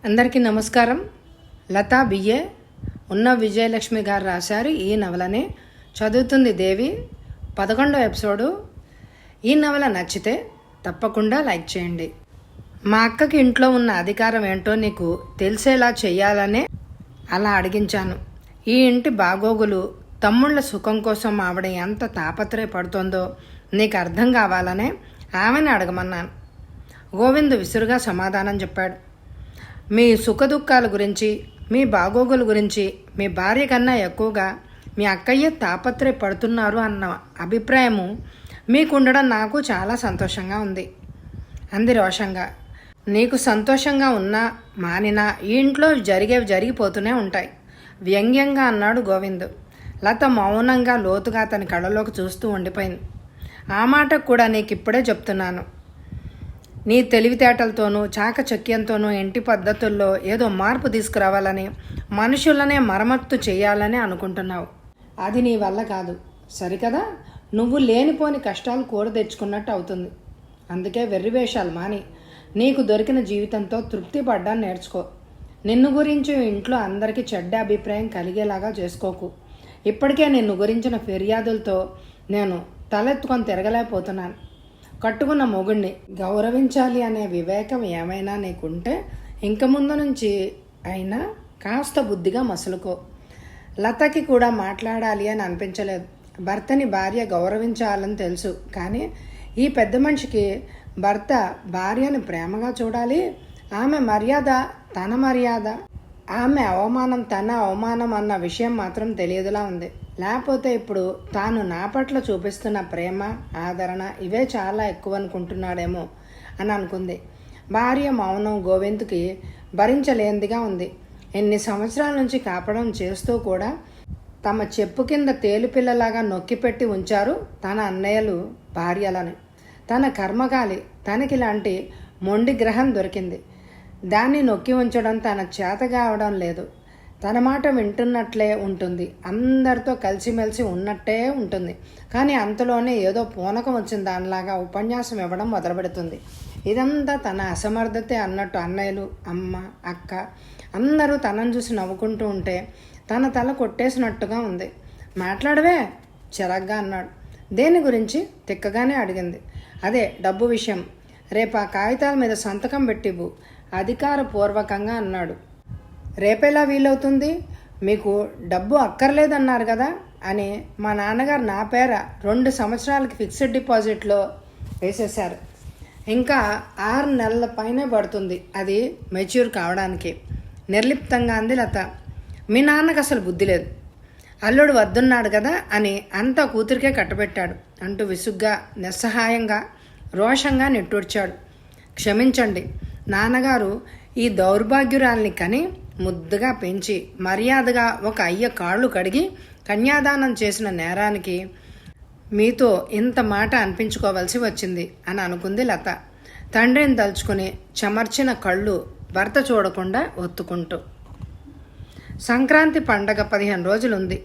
అందరికీ నమస్కారం. లతా బిఏ ఉన్న విజయలక్ష్మి గారు రాశారు ఈ నవలని. చదువుతుంది దేవి. 11వ ఎపిసోడు. ఈ నవల నచ్చితే తప్పకుండా లైక్ చేయండి. మా అక్కకి ఇంట్లో ఉన్న అధికారం ఏంటో నీకు తెలిసేలా చెయ్యాలనే అలా అడిగించాను. ఈ ఇంటి బాగోగులు, తమ్ముళ్ళ సుఖం కోసం ఆవిడ ఎంత తాపత్రయపడుతోందో నీకు అర్థం కావాలనే ఆమెను అడగమన్నాను. గోవింద్ విసురుగా సమాధానం చెప్పాడు. మీ సుఖదుఖాల గురించి, మీ బాగోగుల గురించి మీ భార్య కన్నా ఎక్కువగా మీ అక్కయ్య తాపత్రయపడుతున్నారు అన్న అభిప్రాయము మీకుండడం నాకు చాలా సంతోషంగా ఉంది అంది రోషంగా. నీకు సంతోషంగా ఉన్నా మానినా ఈ ఇంట్లో జరిగేవి జరిగిపోతూనే ఉంటాయి వ్యంగ్యంగా అన్నాడు గోవింద్. లత మౌనంగా లోతుగా అతని కళ్ళలోకి చూస్తూ ఉండిపోయింది. ఆ మాట కూడా నీకు ఇప్పుడే చెప్తున్నాను. నీ తెలివితేటలతోనూ చాకచక్యంతోనూ ఇంటి పద్ధతుల్లో ఏదో మార్పు తీసుకురావాలని, మనుషులనే మరమ్మత్తు చేయాలని అనుకుంటున్నావు. అది నీ వల్ల కాదు, సరికదా? నువ్వు లేనిపోని కష్టాలు కూర తెచ్చుకున్నట్టు అవుతుంది. అందుకే వెర్రివేషాలు మాని నీకు దొరికిన జీవితంతో తృప్తి పడ్డాన్ని నేర్చుకో. నిన్ను గురించి ఇంట్లో అందరికీ చెడ్డ అభిప్రాయం కలిగేలాగా చేసుకోకు. ఇప్పటికే నిన్ను గురించిన ఫిర్యాదులతో నేను తలెత్తుకొని తిరగలేకపోతున్నాను. కట్టుకున్న మొగుడిని గౌరవించాలి అనే వివేకం ఏమైనా నీకుంటే ఇంక ముందు నుంచి అయినా కాస్త బుద్ధిగా మసులుకో. లతకి కూడా మాట్లాడాలి అని అనిపించలేదు. భర్తని భార్య గౌరవించాలని తెలుసు, కానీ ఈ పెద్ద మనిషికి భర్త భార్యని ప్రేమగా చూడాలి, ఆమె మర్యాద తన మర్యాద, ఆమె అవమానం తన అవమానం అన్న విషయం మాత్రం తెలియదులా ఉంది. లేకపోతే ఇప్పుడు తాను నా పట్ల చూపిస్తున్న ప్రేమ, ఆదరణ ఇవే చాలా ఎక్కువ అనుకుంటున్నాడేమో అని అనుకుంది. భార్య మౌనం గోవింద్కి భరించలేనిదిగా ఉంది. ఎన్ని సంవత్సరాల నుంచి కాపడం చేస్తూ కూడా తమ చెప్పు కింద తేలుపిల్లలాగా నొక్కిపెట్టి ఉంచారు తన అన్నయ్యలు భార్యలని. తన కర్మగాలి తనకి ఇలాంటి మొండి గ్రహం దొరికింది. దాన్ని నొక్కి ఉంచడం తన చేత కావడం లేదు. తన మాట వింటున్నట్లే ఉంటుంది, అందరితో కలిసిమెలిసి ఉన్నట్టే ఉంటుంది. కానీ అంతలోనే ఏదో పూనకం వచ్చిన దానిలాగా ఉపన్యాసం ఇవ్వడం మొదలుపెడుతుంది. ఇదంతా తన అసమర్థతే అన్నట్టు అన్నయ్యలు, అమ్మ, అక్క అందరూ తనను చూసి నవ్వుకుంటూ ఉంటే తన తల కొట్టేసినట్టుగా ఉంది. మాట్లాడవే చిరగ్గా అన్నాడు. దేని గురించి తిక్కగానే అడిగింది. అదే డబ్బు విషయం. రేపు ఆ కాగితాల మీద సంతకం పెట్టివ్వు అధికారపూర్వకంగా అన్నాడు. రేపేలా వీలవుతుంది? మీకు డబ్బు అక్కర్లేదన్నారు కదా అని మా నాన్నగారు నా పేర 2 సంవత్సరాలకి ఫిక్స్డ్ డిపాజిట్లో వేసేశారు. ఇంకా 6 నెలల పైనే పడుతుంది అది మెచ్యూర్ కావడానికి నిర్లిప్తంగా అంది లత. మీ నాన్నకు అసలు బుద్ధి లేదు. అల్లుడు వద్దున్నాడు కదా అని అంతా కూతురికే కట్టబెట్టాడు అంటూ విసుగ్గా, నిస్సహాయంగా, రోషంగా నిట్టూర్చాడు. క్షమించండి, నాన్నగారు ఈ దౌర్భాగ్యురాల్ని కని ముద్దుగా పెంచి మర్యాదగా ఒక అయ్య కాళ్ళు కడిగి కన్యాదానం చేసిన నేరానికి మీతో ఇంత మాట అనిపించుకోవాల్సి వచ్చింది అని అనుకుంది లత, తండ్రిని తలుచుకుని చెమర్చిన కళ్ళు భర్త చూడకుండా ఒత్తుకుంటూ. సంక్రాంతి పండగ 15 రోజులుంది.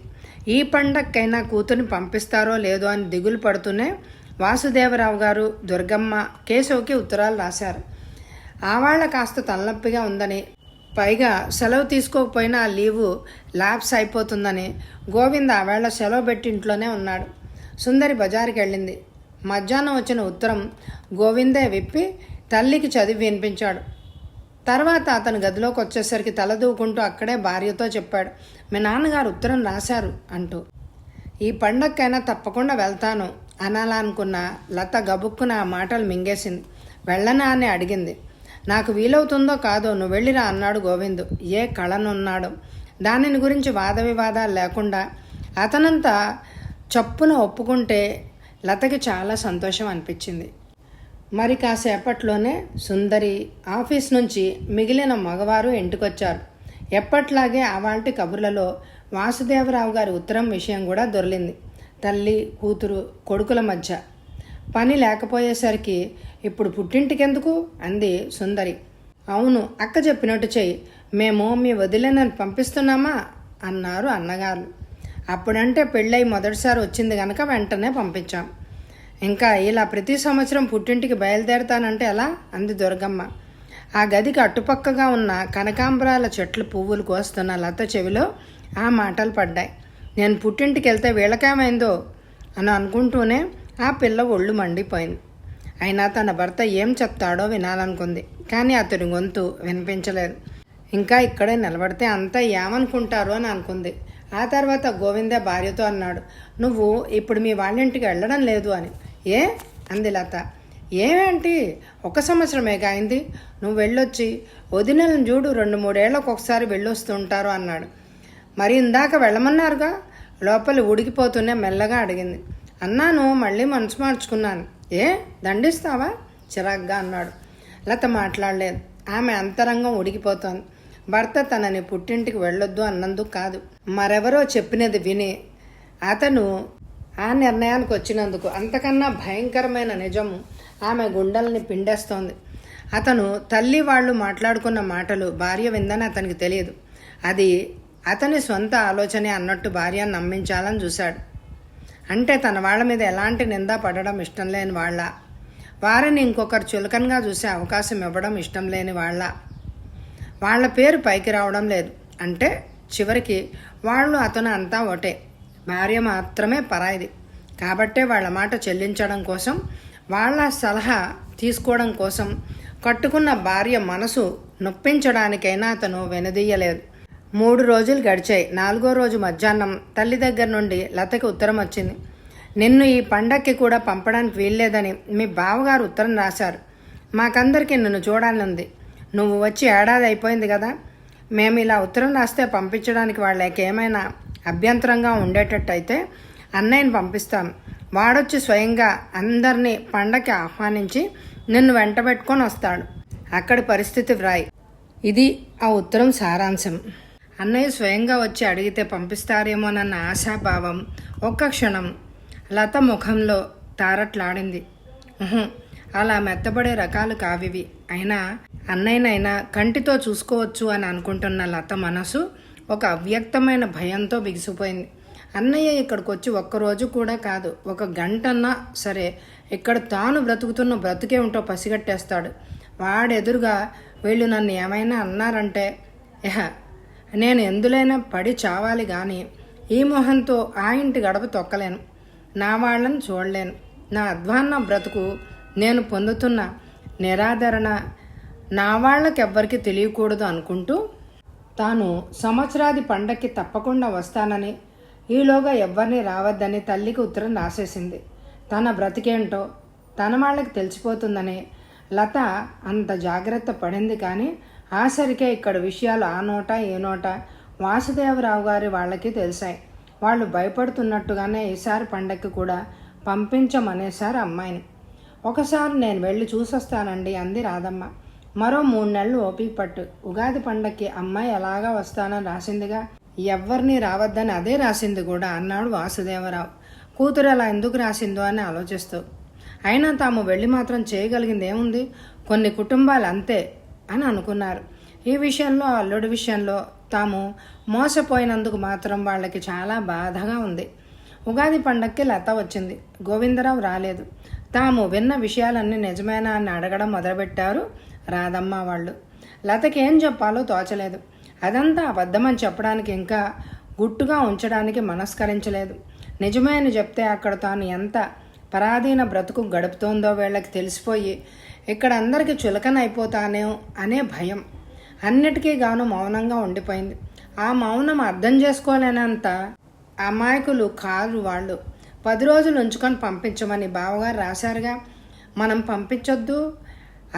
ఈ పండగకైనా కూతుర్ని పంపిస్తారో లేదో అని దిగులు పడుతూనే వాసుదేవరావు గారు, దుర్గమ్మ, కేశవ్కి ఉత్తరాలు రాశారు. ఆవాళ్ళ కాస్త తలనొప్పిగా ఉందని, పైగా సెలవు తీసుకోకపోయినా ఆ లీవు ల్యాప్స్ అయిపోతుందని గోవింద్ ఆవేళ సెలవు పెట్టి ఇంట్లోనే ఉన్నాడు. సుందరి బజారుకి వెళ్ళింది. మధ్యాహ్నం వచ్చిన ఉత్తరం గోవిందే విప్పి తల్లికి చదివి వినిపించాడు. తర్వాత అతను గదిలోకి వచ్చేసరికి తలదూకుంటూ అక్కడే భార్యతో చెప్పాడు, మీ నాన్నగారు ఉత్తరం రాశారు అంటూ. ఈ పండగకైనా తప్పకుండా వెళ్తాను అనాలనుకున్న లత గబుక్కున ఆ మాటలు మింగేసింది. వెళ్ళనా అని అడిగింది. నాకు వీలవుతుందో కాదో నువ్వు వెళ్ళిరా అన్నాడు గోవిందు. ఏ కళనున్నాడు. దానిని గురించి వాద వివాదాలు లేకుండా అతనంతా చప్పున ఒప్పుకుంటే లతకి చాలా సంతోషం అనిపించింది. మరి కాసేపట్లోనే సుందరి, ఆఫీస్ నుంచి మిగిలిన మగవారు ఇంటికొచ్చారు. ఎప్పట్లాగే అవాల్టి కబుర్లలో వాసుదేవరావు గారి ఉత్తరం విషయం కూడా దొర్లింది. తల్లి, కూతురు, కొడుకుల మధ్య పని లేకపోయేసరికి ఇప్పుడు పుట్టింటికెందుకు అంది సుందరి. అవును, అక్క చెప్పినట్టు చెయ్యి, మేము మీ వదిలేనని పంపిస్తున్నామా అన్నారు అన్నగారు. అప్పుడంటే పెళ్ళై మొదటిసారి వచ్చింది గనక వెంటనే పంపించాం. ఇంకా ఇలా ప్రతి సంవత్సరం పుట్టింటికి బయలుదేరతానంటే ఎలా అంది దుర్గమ్మ. ఆ గదికి అటుపక్కగా ఉన్న కనకాంబరాల చెట్లు పువ్వులు కోస్తున్న లత చెవిలో ఆ మాటలు పడ్డాయి. నేను పుట్టింటికి వెళ్తే వీళ్ళకేమైందో అని అనుకుంటూనే ఆ పిల్ల ఒళ్ళు మండిపోయింది. అయినా తన భర్త ఏం చెప్తాడో వినాలనుకుంది. కానీ అతడి గొంతు వినిపించలేదు. ఇంకా ఇక్కడే నిలబడితే అంతా ఏమనుకుంటారో అని అనుకుంది. ఆ తర్వాత గోవింద భార్యతో అన్నాడు, నువ్వు ఇప్పుడు మీ వాళ్ళింటికి వెళ్ళడం లేదు అని. ఏ అంది లత. ఏమేంటి, 1 సంవత్సరమేగా అయింది, నువ్వు వెళ్ళొచ్చి వదినలను చూడు 2-3 ఏళ్ళకు ఒకసారి వెళ్ళొస్తుంటారు అన్నాడు. మరి ఇందాక వెళ్ళమన్నారుగా, లోపల ఉడికిపోతూనే మెల్లగా అడిగింది. అన్నాను, మళ్ళీ మనసు మార్చుకున్నాను. ఏ దండిస్తావా చిరాగ్గా అన్నాడు. లత మాట్లాడలేదు. ఆమె అంతరంగం ఉడికిపోతోంది. భర్త తనని పుట్టింటికి వెళ్ళొద్దు అన్నందుకు కాదు, మరెవరో చెప్పినది విని అతను ఆ నిర్ణయానికి వచ్చినందుకు. అంతకన్నా భయంకరమైన నిజం ఆమె గుండెల్ని పిండేస్తోంది. అతను తల్లి వాళ్ళు మాట్లాడుకున్న మాటలు భార్య విందని అతనికి తెలియదు. అది అతని సొంత ఆలోచనే అన్నట్టు భార్యను నమ్మించాలని చూశాడు. అంటే తన వాళ్ళ మీద ఎలాంటి నింద పడడం ఇష్టం లేని వాళ్ళ, వారిని ఇంకొకరు చులకనగా చూసే అవకాశం ఇవ్వడం ఇష్టం లేని వాళ్ళ పేరు పైకి రావడం లేదు. అంటే చివరికి వాళ్ళు అతను అంతా ఒకటే, భార్య మాత్రమే పరాయిది. కాబట్టే వాళ్ళ మాట చెల్లించడం కోసం, వాళ్ళ సలహా తీసుకోవడం కోసం కట్టుకున్న భార్య మనసు నొప్పించడానికైనా అతను వెనుదీయలేదు. 3 రోజులు గడిచాయి. 4వ రోజు మధ్యాహ్నం తల్లి దగ్గర నుండి లతకి ఉత్తరం వచ్చింది. నిన్ను ఈ పండక్కి కూడా పంపడానికి వీల్లేదని మీ బావగారు ఉత్తరం రాశారు. మాకందరికీ నిన్ను చూడాలని, నువ్వు వచ్చి ఏడాది అయిపోయింది కదా. మేము ఇలా ఉత్తరం రాస్తే పంపించడానికి వాళ్ళకి ఏమైనా అభ్యంతరంగా ఉండేటట్టయితే అన్నయ్యని పంపిస్తాం. వాడొచ్చి స్వయంగా అందరినీ పండగకి ఆహ్వానించి నిన్ను వెంటబెట్టుకొని వస్తాడు. అక్కడి పరిస్థితి వ్రాయి. ఇది ఆ ఉత్తరం సారాంశం. అన్నయ్య స్వయంగా వచ్చి అడిగితే పంపిస్తారేమోనన్న ఆశాభావం ఒక్క క్షణం లత ముఖంలో తారట్లాడింది. అలా మెత్తబడే రకాలు కావివి. అయినా అన్నయ్యనైనా కంటితో చూసుకోవచ్చు అని అనుకుంటున్న లత మనసు ఒక అవ్యక్తమైన భయంతో బిగిసిపోయింది. అన్నయ్య ఇక్కడికి వచ్చి 1 రోజు కూడా కాదు, 1 గంటన్నా సరే ఇక్కడ తాను బ్రతుకుతున్న బ్రతుకే ఉంటో పసిగట్టేస్తాడు. వాడెదురుగా వీళ్ళు నన్ను ఏమైనా అన్నారంటే నేను ఎందులైనా పడి చావాలి కానీ ఈ మొహంతో ఆ ఇంటి గడప తొక్కలేను. నా వాళ్ళని చూడలేను. నా అధ్వాన్న బ్రతుకు, నేను పొందుతున్న నిరాదరణ నా వాళ్ళకెవ్వరికి తెలియకూడదు అనుకుంటూ తాను సంవత్సరాది పండక్కి తప్పకుండా వస్తానని, ఈలోగా ఎవ్వరిని రావద్దని తల్లికి ఉత్తరం రాసేసింది. తన బ్రతికేంటో తన వాళ్ళకి తెలిసిపోతుందని లత అంత జాగ్రత్త పడింది. కానీ ఆసరికే ఇక్కడ విషయాలు ఆ నోట ఏ నోట వాసుదేవరావు గారి వాళ్ళకి తెలిసాయి. వాళ్ళు భయపడుతున్నట్టుగానే ఈసారి పండక్కి కూడా పంపించమనేసారు అమ్మాయిని. ఒకసారి నేను వెళ్ళి చూసొస్తానండి అంది రాధమ్మ. మరో 3 నెలలు ఓపిక పట్టు. ఉగాది పండక్కి అమ్మాయి ఎలాగా వస్తానని రాసిందిగా, ఎవ్వరినీ రావద్దని అదే రాసింది కూడా అన్నాడు వాసుదేవరావు. కూతురు అలా ఎందుకు రాసిందో అని ఆలోచిస్తూ. అయినా తాము వెళ్ళి మాత్రం చేయగలిగింది ఏముంది, కొన్ని కుటుంబాలు అంతే అని అనుకున్నారు. ఈ విషయంలో అల్లుడి విషయంలో తాము మోసపోయినందుకు మాత్రం వాళ్ళకి చాలా బాధగా ఉంది. ఉగాది పండక్కి లత వచ్చింది, గోవిందరావు రాలేదు. తాము విన్న విషయాలన్నీ నిజమేనా అని అడగడం మొదలుపెట్టారు రాధమ్మ వాళ్ళు. లతకి ఏం చెప్పాలో తోచలేదు. అదంతా అబద్ధమని చెప్పడానికి ఇంకా గుట్టుగా ఉంచడానికి మనస్కరించలేదు. నిజమే అని చెప్తే అక్కడ తాను ఎంత పరాధీన బ్రతుకు గడుపుతోందో వీళ్ళకి తెలిసిపోయి ఇక్కడ అందరికీ చులకనైపోతానే అనే భయం. అన్నిటికీ గాను మౌనంగా ఉండిపోయింది. ఆ మౌనం అర్థం చేసుకోలేనంత అమాయకులు కాదు వాళ్ళు. 10 రోజులు ఉంచుకొని పంపించమని బావగారు రాశారుగా, మనం పంపించొద్దు,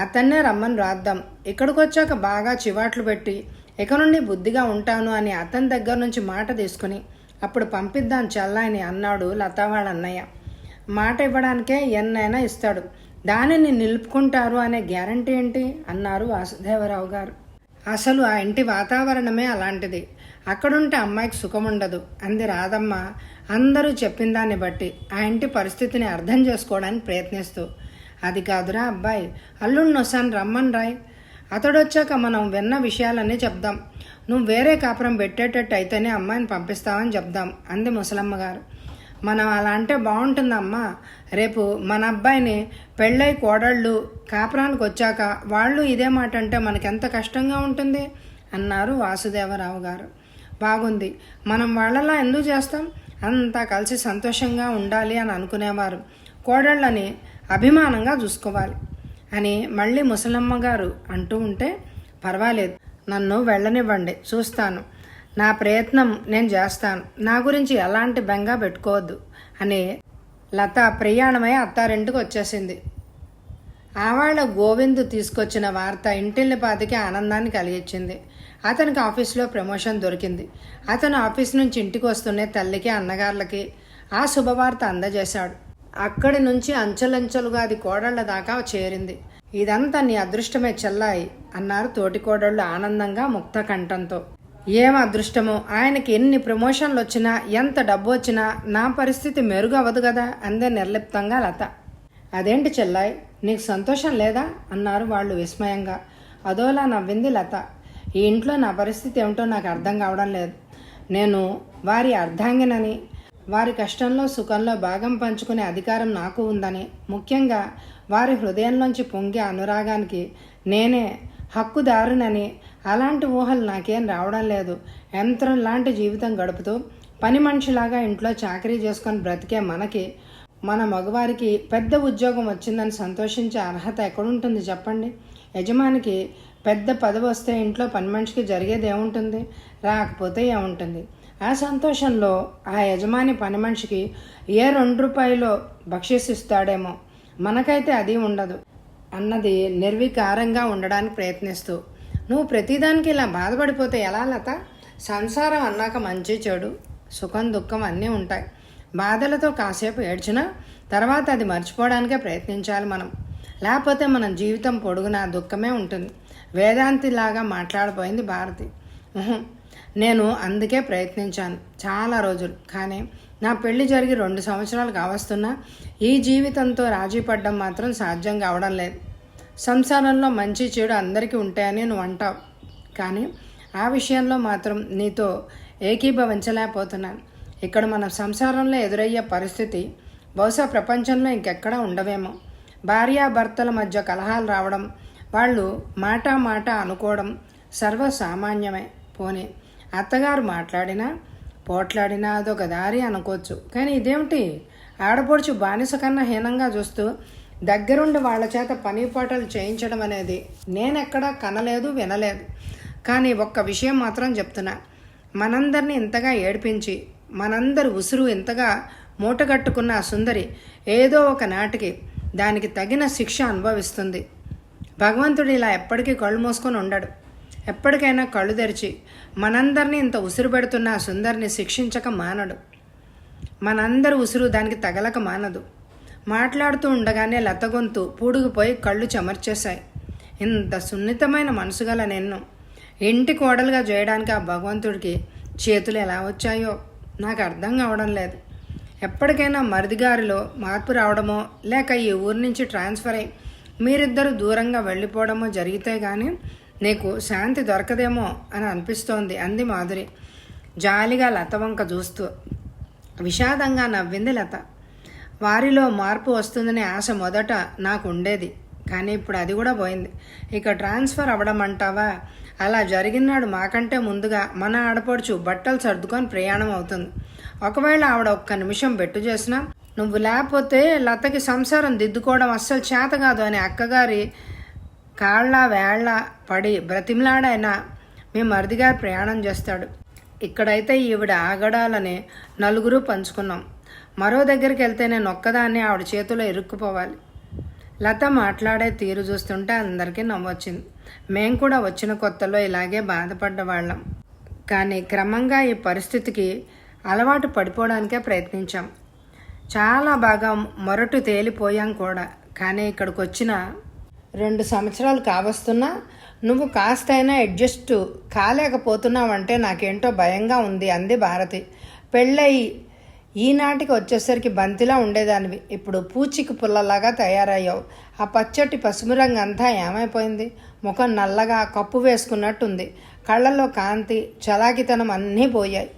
అతన్నే రమ్మని రాద్దాం. ఇక్కడికి వచ్చాక బాగా చివాట్లు పెట్టి ఇక నుండి బుద్ధిగా ఉంటాను అని అతని దగ్గర నుంచి మాట తీసుకుని అప్పుడు పంపిద్దాం చల్లాయని అన్నాడు లతా వాళ్ళ అన్నయ్య. మాట ఇవ్వడానికే ఎన్నైనా ఇస్తాడు, దానిని నిలుపుకుంటారు అనే గ్యారంటీ ఏంటి అన్నారు వాసుదేవరావు గారు. అసలు ఆ ఇంటి వాతావరణమే అలాంటిది, అక్కడుంటే అమ్మాయికి సుఖం ఉండదు అంది రాధమ్మ అందరూ చెప్పిన దాన్ని బట్టి ఆ ఇంటి పరిస్థితిని అర్థం చేసుకోవడానికి ప్రయత్నిస్తూ. అది కాదురా అబ్బాయి, అల్లుడిని వస్తాను రమ్మని రాయ్, అతడొచ్చాక మనం విన్న విషయాలన్నీ చెప్దాం. నువ్వు వేరే కాపురం పెట్టేటట్టు అయితేనే అమ్మాయిని పంపిస్తావని చెప్దాం అంది ముసలమ్మ గారు. మనం అలా అంటే బాగుంటుందమ్మా. రేపు మన అబ్బాయిని పెళ్ళై కోడళ్ళు కాపురానికి వచ్చాక వాళ్ళు ఇదే మాట అంటే మనకెంత కష్టంగా ఉంటుంది అన్నారు వాసుదేవరావు గారు. బాగుంది, మనం వాళ్ళలా ఎందుకు చేస్తాం, అంతా కలిసి సంతోషంగా ఉండాలి అని అనుకునేవారు. కోడళ్ళని అభిమానంగా చూసుకోవాలి అని మళ్ళీ ముసలమ్మ గారు అంటూ ఉంటే, పర్వాలేదు, నన్ను వెళ్ళనివ్వండి, చూస్తాను, నా ప్రయత్నం నేను చేస్తాను, నా గురించి ఎలాంటి బెంగ పెట్టుకోవద్దు అని లత ప్రయాణమై అత్తారింటికి వచ్చేసింది. ఆవాళ్ళ గోవింద్ తీసుకొచ్చిన వార్త ఇంటిల్లిపాదికి ఆనందాన్ని కలిగించింది. అతనికి ఆఫీస్లో ప్రమోషన్ దొరికింది. అతను ఆఫీస్ నుంచి ఇంటికి వస్తూనే తల్లికి అన్నగారులకి ఆ శుభవార్త అందజేశాడు. అక్కడి నుంచి అంచెలంచెలుగా అది కోడళ్ల దాకా చేరింది. ఇదంతా నీ అదృష్టమే చెల్లాయి అన్నారు తోటి కోడళ్ళు ఆనందంగా ముక్త కంఠంతో. ఏం అదృష్టమో, ఆయనకి ఎన్ని ప్రమోషన్లు వచ్చినా ఎంత డబ్బు వచ్చినా నా పరిస్థితి మెరుగవదు కదా అందే నిర్లిప్తంగా లత. అదేంటి చెల్లాయి, నీకు సంతోషం లేదా అన్నారు వాళ్ళు విస్మయంగా. అదోలా నవ్వింది లత. ఈ ఇంట్లో నా పరిస్థితి ఏమిటో నాకు అర్థం కావడం లేదు. నేను వారి అర్ధాంగినని, వారి కష్టంలో సుఖంలో భాగం పంచుకునే అధికారం నాకు ఉందని, ముఖ్యంగా వారి హృదయంలోంచి పొంగే అనురాగానికి నేనే హక్కుదారునని, అలాంటి ఊహలు నాకేం రావడం లేదు. యంత్రం లాంటి జీవితం గడుపుతూ పని మనిషిలాగా ఇంట్లో చాకరీ చేసుకొని బ్రతికే మనకి, మన మగవారికి పెద్ద ఉద్యోగం వచ్చిందని సంతోషించే అర్హత ఎక్కడుంటుంది చెప్పండి. యజమానికి పెద్ద పదవి వస్తే ఇంట్లో పని మనిషికి జరిగేది ఏముంటుంది, రాకపోతే ఏముంటుంది. ఆ సంతోషంలో ఆ యజమాని పని మనిషికి ఏ 2 రూపాయలో బక్షిస్తాడేమో, మనకైతే అది ఉండదు అన్నది నిర్వికారంగా ఉండడానికి ప్రయత్నిస్తూ, నువ్వు ప్రతిదానికి ఇలా బాధపడిపోతే ఎలా లత? సంసారం అన్నాక మంచి చెడు సుఖం దుఃఖం అన్నీ ఉంటాయి. బాధలతో కాసేపు ఏడ్చినా తర్వాత అది మర్చిపోవడానికే ప్రయత్నించాలి మనం, లేకపోతే మన జీవితం పొడుగునా దుఃఖమే ఉంటుంది. వేదాంతిలాగా మాట్లాడిపోయింది భారతి. నేను అందుకే ప్రయత్నించాను చాలా రోజులు, కానీ నా పెళ్లి జరిగి 2 సంవత్సరాలు కావస్తున్నా ఈ జీవితంతో రాజీ పడ్డం మాత్రం సాధ్యం కావడం లేదు. సంసారంలో మంచి చెడు అందరికీ ఉంటాయని నువ్వు అంటావు, కానీ ఆ విషయంలో మాత్రం నీతో ఏకీభవించలేకపోతున్నాను. ఇక్కడ మన సంసారంలో ఎదురయ్యే పరిస్థితి బహుశా ప్రపంచంలో ఇంకెక్కడా ఉండవేమో. భార్యాభర్తల మధ్య కలహాలు రావడం, వాళ్ళు మాట అనుకోవడం సర్వసామాన్యమే. పోనీ అత్తగారు మాట్లాడినా పోట్లాడినా అదొక దారి అనుకోవచ్చు, కానీ ఇదేమిటి, ఆడపడుచు బానిస కన్నా హీనంగా చూస్తూ దగ్గరుండి వాళ్ళ చేత పని పాటలు చేయించడం అనేది నేనెక్కడా కనలేదు వినలేదు. కానీ ఒక్క విషయం మాత్రం చెప్తున్నా, మనందరినీ ఇంతగా ఏడిపించి మనందరి ఉసురు ఇంతగా మూటగట్టుకున్న ఆ సుందరి ఏదో ఒక నాటికి దానికి తగిన శిక్ష అనుభవిస్తుంది. భగవంతుడు ఇలా ఎప్పటికీ కళ్ళు మూసుకొని ఉండడు. ఎప్పటికైనా కళ్ళు తెరిచి మనందరినీ ఇంత ఉసురు పెడుతున్న ఆ సుందరిని శిక్షించక మానడు. మనందరి ఉసురు దానికి తగలక మానదు. మాట్లాడుతూ ఉండగానే లత గొంతు పూడుకుపోయి కళ్ళు చెమర్చేశాయి. ఇంత సున్నితమైన మనసు గల నిన్ను ఇంటి కోడలుగా చేయడానికి ఆ భగవంతుడికి చేతులు ఎలా వచ్చాయో నాకు అర్థం కావడం లేదు. ఎప్పటికైనా మరిదిగారిలో మార్పు రావడమో లేక ఈ ఊరి నుంచి ట్రాన్స్ఫర్ అయ్యి మీరిద్దరూ దూరంగా వెళ్ళిపోవడమో జరిగితే కానీ నీకు శాంతి దొరకదేమో అని అనిపిస్తోంది అంది మాధురి జాలిగా లత వంక చూస్తూ. విషాదంగా నవ్వింది లత. వారిలో మార్పు వస్తుందనే ఆశ మొదట నాకు ఉండేది, కానీ ఇప్పుడు అది కూడా పోయింది. ఇక ట్రాన్స్ఫర్ అవ్వడం అంటావా, అలా జరిగినాడు మాకంటే ముందుగా మన ఆడపడుచు బట్టలు సర్దుకొని ప్రయాణం అవుతుంది. ఒకవేళ ఆవిడ ఒక్క నిమిషం బెట్టు చేసినా నువ్వు లేకపోతే లతకి సంసారం దిద్దుకోవడం అస్సలు చేత కాదు అని అక్కగారి కాళ్ళ వేళ్ళ పడి బ్రతిమలాడైనా మీ మరిదిగారు ప్రయాణం చేస్తాడు. ఇక్కడైతే ఈవిడ ఆగడాలని నలుగురు పంచుకున్నాం. మరో దగ్గరికి వెళ్తే నేను ఒక్కదాన్ని ఆవిడ చేతిలో ఇరుక్కుపోవాలి. లత మాట్లాడే తీరు చూస్తుంటే అందరికీ నవ్వొచ్చింది. మేం కూడా వచ్చిన కొత్తలో ఇలాగే బాధపడ్డవాళ్ళం, కానీ క్రమంగా ఈ పరిస్థితికి అలవాటు పడిపోవడానికే ప్రయత్నించాం. చాలా బాగా మొరటు తేలిపోయాం కూడా. కానీ ఇక్కడికి వచ్చిన 2 సంవత్సరాలు కావస్తున్నా నువ్వు కాస్తైనా అడ్జస్ట్ కాలేకపోతున్నావంటే నాకేంటో భయంగా ఉంది అంది భారతి. పెళ్ళయి ఈనాటికి వచ్చేసరికి బంతిలా ఉండేదానివి, ఇప్పుడు పూచికి పుల్లలాగా తయారయ్యావు. ఆ పచ్చటి పసుపు రంగు అంతా ఏమైపోయింది? ముఖం నల్లగా కప్పు వేసుకున్నట్టుంది. కళ్ళల్లో కాంతి చలాకితనం అన్నీ పోయాయి.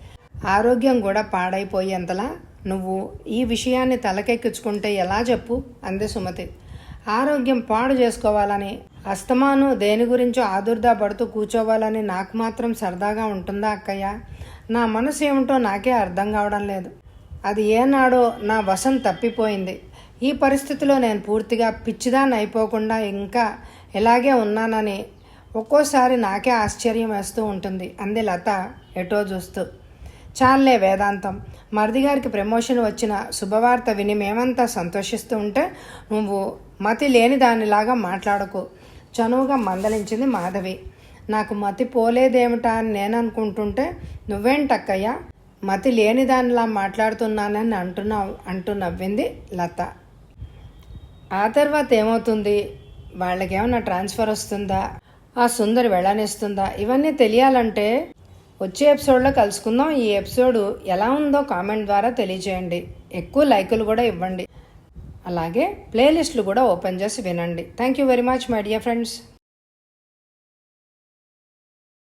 ఆరోగ్యం కూడా పాడైపోయేంతలా నువ్వు ఈ విషయాన్ని తలకెక్కించుకుంటే ఎలా చెప్పు అంది సుమతి. ఆరోగ్యం పాడు చేసుకోవాలని, అస్తమాను దేని గురించో ఆదుర్దా పడుతూ కూర్చోవాలని నాకు మాత్రం సరదాగా ఉంటుందా అక్కయ్య? నా మనసు ఏమిటో నాకే అర్థం కావడం లేదు. అది ఏనాడో నా వశం తప్పిపోయింది. ఈ పరిస్థితిలో నేను పూర్తిగా పిచ్చిదాన్ని అయిపోకుండా ఇంకా ఇలాగే ఉన్నానని ఒక్కోసారి నాకే ఆశ్చర్యం వేస్తూ ఉంటుంది అంది లత ఎటో చూస్తూ. చాలే వేదాంతం, మరిది గారికి ప్రమోషన్ వచ్చిన శుభవార్త విని మేమంతా సంతోషిస్తూ ఉంటే నువ్వు మతి లేని దానిలాగా మాట్లాడకు చనువుగా మందలించింది మాధవి. నాకు మతి పోలేదేమిటా అని నేను అనుకుంటుంటే నువ్వేంటక్కయ్యా మతి లేని దానిలా మాట్లాడుతున్నానని అంటూ నవ్వింది లత. ఆ తర్వాత ఏమవుతుంది, వాళ్ళకేమన్నా ట్రాన్స్ఫర్ వస్తుందా, ఆ సుందరి వెళ్ళనిస్తుందా, ఇవన్నీ తెలియాలంటే వచ్చే ఎపిసోడ్లో కలుసుకుందాం. ఈ ఎపిసోడ్ ఎలా ఉందో కామెంట్ ద్వారా తెలియజేయండి. ఎక్కువ లైకులు కూడా ఇవ్వండి. అలాగే ప్లేలిస్టులు కూడా ఓపెన్ చేసి వినండి. Thank you very much my dear friends.